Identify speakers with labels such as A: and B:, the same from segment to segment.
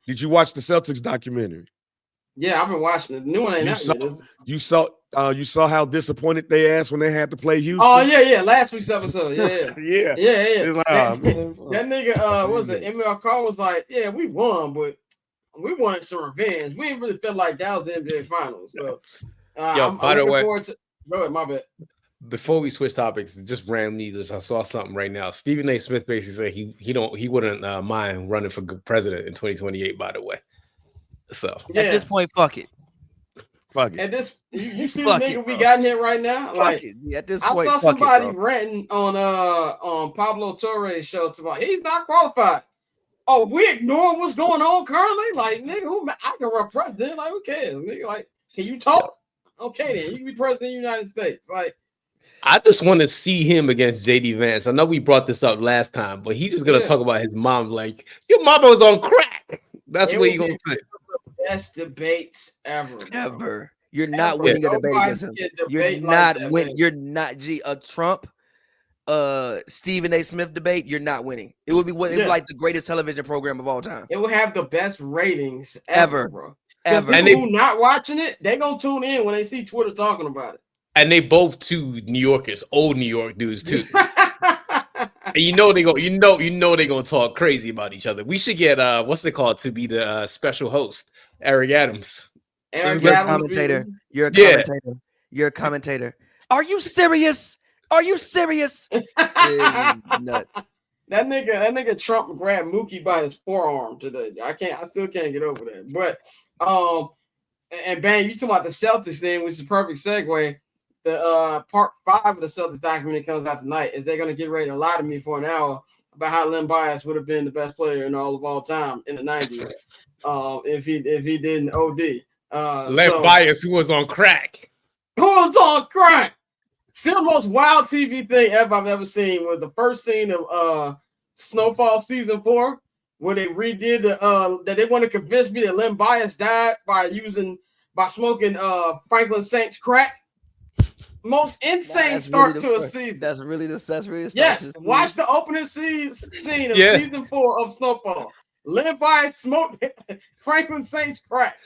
A: Did you watch the Celtics documentary?
B: Yeah, I've been watching it. The new one ain't out yet.
A: You saw how disappointed they asked when they had to play Houston.
B: Oh yeah. Last week's episode. Yeah.
A: Yeah. It's like,
B: that,
A: man,
B: that nigga, what was it? ML Carr was like, yeah, we won, but we wanted some revenge. We didn't really feel like that was the NBA Finals. So I'm looking forward to. Go ahead, my bad.
C: Before we switch topics, just randomly, I saw something right now. Stephen A. Smith basically said he wouldn't mind running for president in 2028. By the way, so
D: at this point, fuck it.
B: At this, you see the nigga we got in here right now. Like
D: at this point,
B: I saw somebody ranting on Pablo Torre's show about he's not qualified. Oh, we ignore what's going on currently. Like nigga, I can run president. Like who cares? Nigga, like can you talk? Okay, then you can be president of the United States. Like.
C: I just want to see him against JD Vance. I know we brought this up last time, but he's just gonna talk about his mom. Like your mama was on crack. That's what you gonna say.
B: Best debates ever.
D: Ever. You're not winning a debate against him. You're not winning. You're not a Trump, Stephen A. Smith debate. You're not winning. It would be like the greatest television program of all time.
B: It will have the best ratings ever, bro.
D: Ever.
B: And people who not watching it, they gonna tune in when they see Twitter talking about it.
C: And they both two New Yorkers, old New York dudes too. And you know they gonna talk crazy about each other. We should get what's it called to be the special host, Eric Adams.
D: You're a commentator. You're a commentator. You're a commentator. Are you serious? Are you serious?
B: Nuts. That nigga Trump grabbed Mookie by his forearm today. I still can't get over that. But and bang, you talking about the Celtics thing, which is a perfect segue. The part 5 of the Celtics documentary comes out tonight. Is they're going to get ready to lie to me for an hour about how Len Bias would have been the best player in all time in the 90s if he didn't OD.
C: Len Bias, who was on crack.
B: Who was on crack? Still the most wild TV thing I've ever seen was the first scene of Snowfall season 4 where they redid that they want to convince me that Len Bias died by smoking Franklin Saint's crack. Most insane start to a season.
D: That's really
B: yes. Watch the opening scene of season 4 of Snowfall. Len Bias smoked Franklin Saint's crack.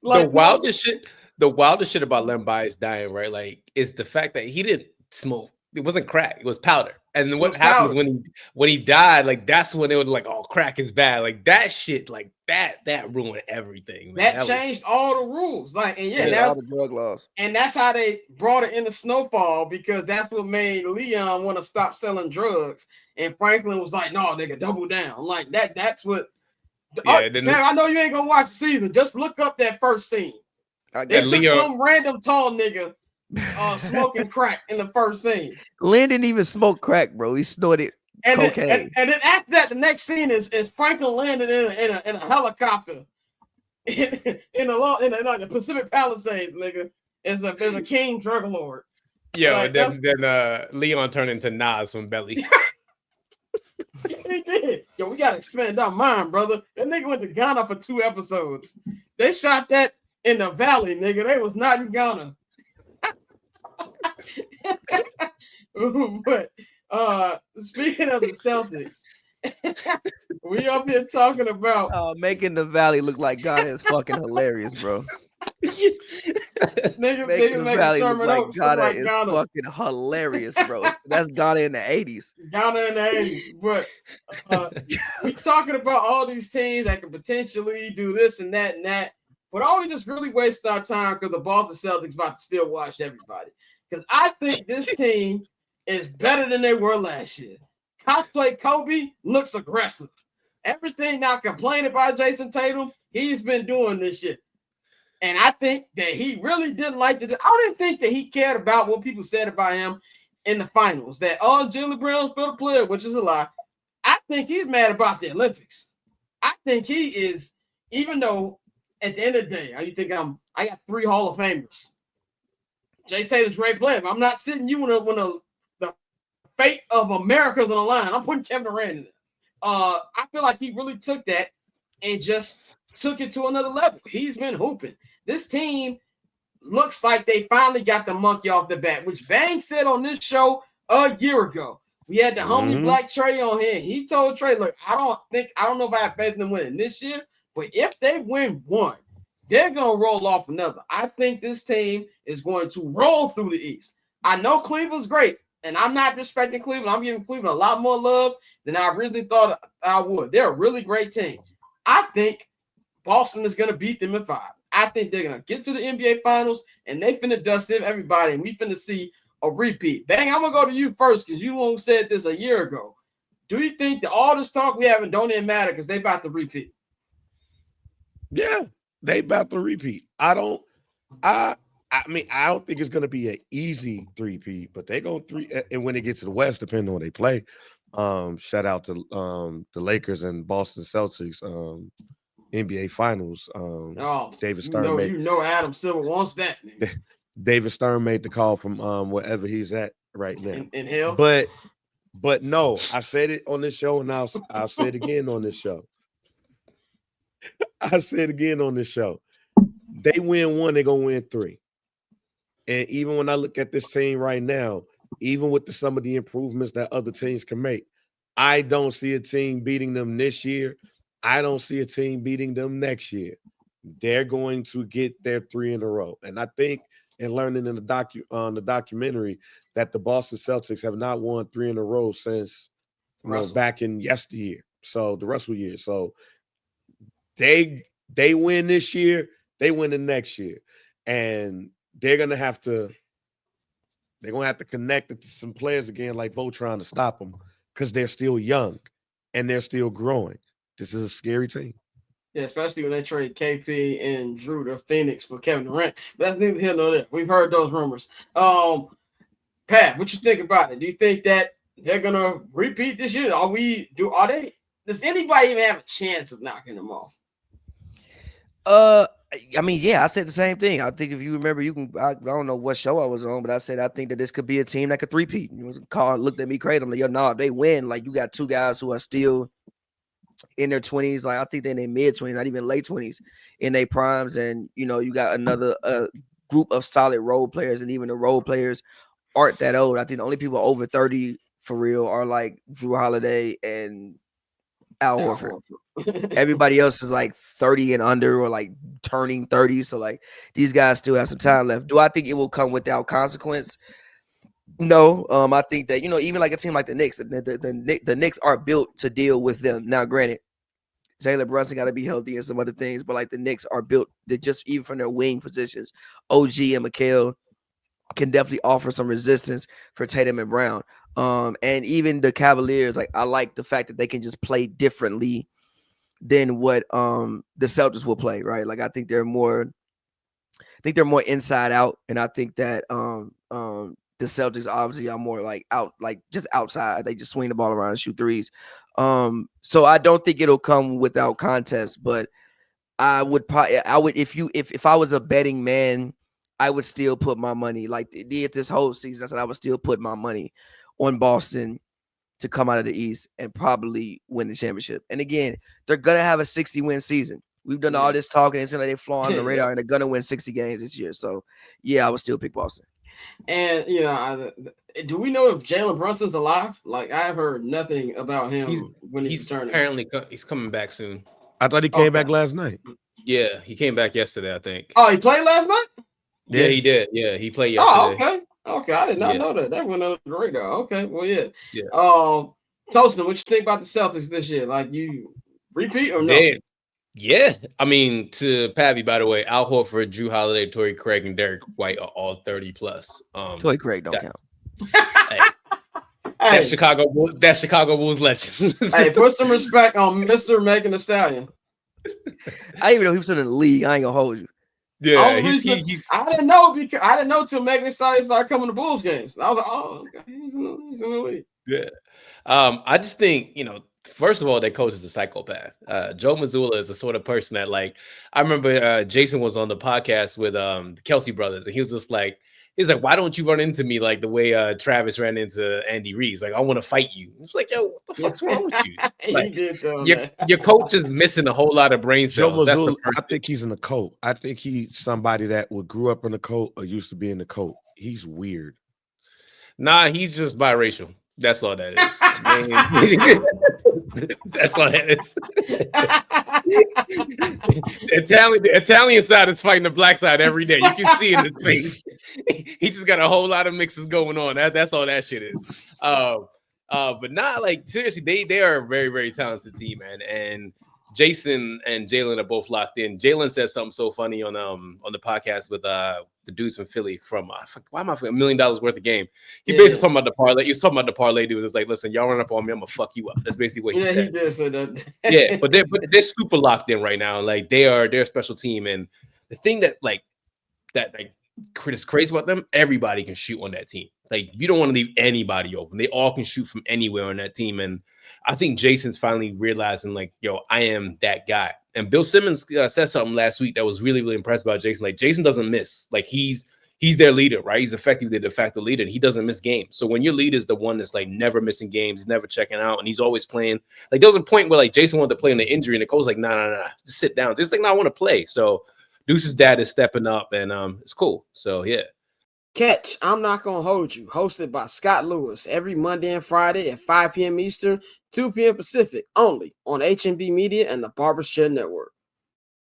C: The wildest shit about Len Bias dying, right? Like, is the fact that he didn't smoke. It wasn't crack. It was powder. And what happens when he died? Like that's when it was like, oh, crack is bad. Like that shit, like that ruined everything. Man.
B: That changed all the rules. Like, and
D: all the drug laws.
B: And that's how they brought it into Snowfall because that's what made Leon want to stop selling drugs. And Franklin was like, no, nigga, double down. Like that's what. Yeah, man, I know you ain't gonna watch the season. Just look up that first scene. They took some random tall nigga. Smoking crack in the first scene.
D: Lynn didn't even smoke crack, bro. He snorted cocaine.
B: And then after that, the next scene is Franklin landed in a helicopter in the Pacific Palisades, nigga. There's a king drug lord.
C: Yeah, like, then Leon turned into Nas from Belly.
B: He did. Yo, we gotta expand our mind, brother. That nigga went to Ghana for 2 episodes. They shot that in the valley, nigga. They was not in Ghana. But speaking of the Celtics, we up here talking about
D: making the Valley look like Ghana is fucking hilarious, bro.
B: Niggas making the Valley look like
D: Ghana is fucking hilarious, bro. That's Ghana in the 80s.
B: Ghana in the 80s. But we talking about all these teams that can potentially do this and that and that. But all we just really waste our time because the Boston Celtics about to still watch everybody. Because I think this team is better than they were last year. Cosplay Kobe looks aggressive. Everything now complaining about Jason Tatum, he's been doing this shit. And I think that he really didn't like I didn't think that he cared about what people said about him in the finals. That, Jalen Brown's better player, which is a lie. I think he's mad about the Olympics. I think he is, even though at the end of the day, you think I got 3 Hall of Famers. Jay Tatum's a great player. I'm not sitting you when the fate of America's on the line. I'm putting Kevin Durant in it. I feel like he really took that and just took it to another level. He's been hooping. This team looks like they finally got the monkey off the bat, which Bang said on this show a year ago. We had the homie Black Trey on here. He told Trey, look, I don't know if I have faith in them winning this year, but if they win one, they're going to roll off another. I think this team is going to roll through the East. I know Cleveland's great, and I'm not respecting Cleveland. I'm giving Cleveland a lot more love than I really thought I would. They're a really great team. I think Boston is going to beat them in 5. I think they're going to get to the NBA Finals, and they finna dust in everybody, and we finna see a repeat. Bang, I'm going to go to you first because you the one who said this a year ago. Do you think that all this talk we having don't even matter because they about to repeat?
A: Yeah, they about to repeat. I mean, I don't think it's going to be an easy 3-peat, but they go 3. And when they get to the West, depending on what they play, shout out to the Lakers and Boston Celtics NBA Finals. David Stern
B: Adam Silver wants that.
A: David Stern made the call from wherever he's at right now.
B: In hell.
A: But no, I said it on this show, and I'll say it again on this show. I say it again on this show. They win 1, they're gonna win 3. And even when I look at this team right now, even with some of the improvements that other teams can make, I don't see a team beating them this year. I don't see a team beating them next year. They're going to get their 3 in a row. And I think, and learning in the documentary, that the Boston Celtics have not won 3 in a row since back in yesteryear. So the Russell year. So they win this year, they win the next year. And they're gonna have to connect it to some players again, like Voltron, to stop them because they're still young and they're still growing. This is a scary team.
B: Yeah, especially when they trade KP and Drew to Phoenix for Kevin Durant. But that's neither here nor there. We've heard those rumors. Pat, what you think about it? Do you think that they're gonna repeat this year? Does anybody even have a chance of knocking them off?
D: I mean, yeah, I said the same thing. I think if you remember, I don't know what show I was on, but I said I think that this could be a team that could 3-peat. Carl looked at me crazy. I'm like, yo, no, if they win, like you got 2 guys who are still in their 20s, like I think they're in their mid-20s, not even late 20s, in their primes, and you got another group of solid role players, and even the role players aren't that old. I think the only people over 30 for real are like Drew Holiday and Al Horford. Everybody else is like 30 and under, or like turning 30. So like these guys still have some time left. Do I think it will come without consequence? No. I think that even like a team like the Knicks, the Knicks are built to deal with them. Now, granted, Jalen Brunson got to be healthy and some other things, but like the Knicks are built to just even from their wing positions, OG and Mikal can definitely offer some resistance for Tatum and Brown. And even the Cavaliers, like I like the fact that they can just play differently than what the Celtics will play, right? Like I think they're more inside out, and I think that the Celtics obviously are more like out, like just outside. They just swing the ball around and shoot threes. So I don't think it'll come without contest, but I would if I was a betting man, I would still put my money, like if this whole season, I said I would still put my money on Boston to come out of the East and probably win the championship. And again, they're gonna have a 60-win season. We've done all this talking and like they fly on the radar, and they're gonna win 60 games this year. So yeah, I would still pick Boston.
B: And do we know if Jalen Brunson's alive? Like I've heard nothing about him when he's turning.
C: Apparently, he's coming back soon.
A: I thought he came back last night.
C: Yeah, he came back yesterday, I think.
B: Oh, he played last night?
C: Yeah, he did. Yeah, he played yesterday.
B: Oh, okay. I did not know that. That went under the radar. Okay, well, yeah.
C: Yeah.
B: Toastin, what you think about the Celtics this year? Like, you repeat or no?
C: Yeah. I mean, to Pappy, by the way, Al Horford, Drew Holiday, Torrey Craig, and Derek White are all 30 plus.
D: Torrey Craig don't count.
C: Hey, that's Chicago Bulls legend.
B: Hey, put some respect on Mr. Megan Thee Stallion.
D: I didn't even know he was in the league. I ain't gonna hold you.
C: Yeah,
B: I didn't know till Megan Thee Stallion started coming to Bulls games. I was like, oh, okay, he's in the league.
C: Yeah. I just think, first of all, that coach is a psychopath. Joe Mazzulla is the sort of person that, like, I remember Jason was on the podcast with the Kelsey brothers, and he was just like, why don't you run into me like the way Travis ran into Andy Reid? Like, I want to fight you. It's like, yo, what the fuck's wrong with you? Like,
B: he did though,
C: your coach is missing a whole lot of brain cells.
A: Joe Mazzulla, I think he's in the cult. I think he's somebody that grew up in the cult or used to be in the cult. He's weird.
C: Nah, he's just biracial. That's all that is. That's all that is. The Italian side is fighting the black side every day. You can see in his face. He just got a whole lot of mixes going on. That's all that shit is. But not like seriously, they are a very, very talented team, man. And Jason and Jalen are both locked in. Jalen said something so funny on the podcast with the dudes from Philly from why am I $1 million worth of game? He basically talking about the parlay. He was talking about the parlay dude. It's like, listen, y'all run up on me, I'm gonna fuck you up. That's basically what he said.
B: He did say that.
C: Yeah, but they're super locked in right now. Like they're a special team. And the thing that is crazy about them, everybody can shoot on that team. Like you don't want to leave anybody open. They all can shoot from anywhere on that team. And I think Jason's finally realizing, like, yo, I am that guy. And Bill Simmons said something last week that was really, really impressed about Jason. Like Jason doesn't miss. Like he's their leader, right? He's effectively the de facto leader. And he doesn't miss games. So when your leader is the one that's like never missing games, he's never checking out, and he's always playing. Like there was a point where like Jason wanted to play in the injury, and the coach was like, nah, just sit down. Just like, no, I want to play. So Deuce's dad is stepping up, and it's cool. So yeah.
B: Catch I'm Not Gonna Hold You, hosted by Scott Lewis, every Monday and Friday at 5 p.m. Eastern, 2 p.m. Pacific, only on HMB Media and the Barbershop Network.